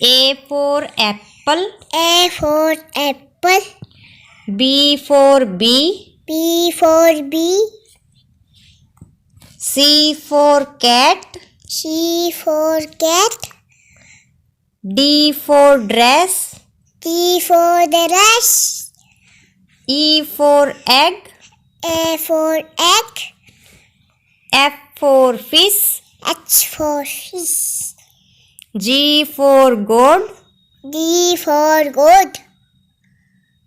A for apple. A for apple. B for bee. B for bee. C for cat. C for cat. D for dress. D for dress. E for egg. A for egg. F for fish. H for fish. G for goat. D for goat.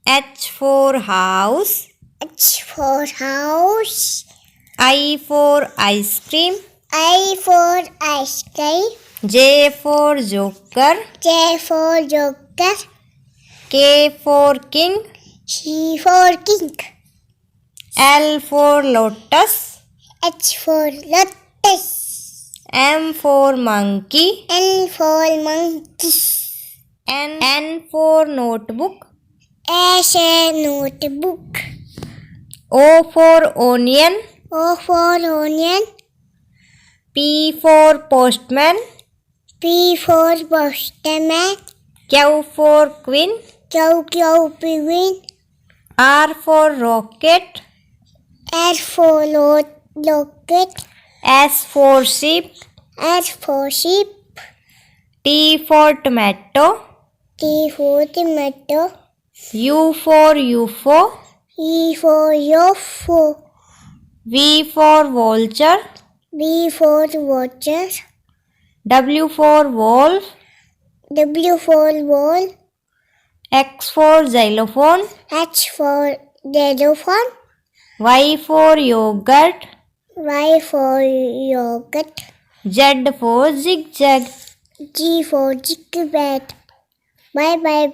H for house. H for house. I for ice cream. I for ice cream. J for joker. J for joker. K for king. C for king. L for lotus. H for lotus. M for monkey. N for monkey. N for notebook. S a notebook. O for onion. O for onion. P for postman. P for postman. Q for queen. Q penguin. R for rocket. S for rocket. S for sheep. S for sheep. T for tomato. T for tomato. U for UFO. E for UFO. V for vulture. V for watcher. W for wolf. W for wall. X for xylophone. H for xylophone. Y for yogurt. Y for yogurt. Z for zigzag. G for zigzag. Bye bye.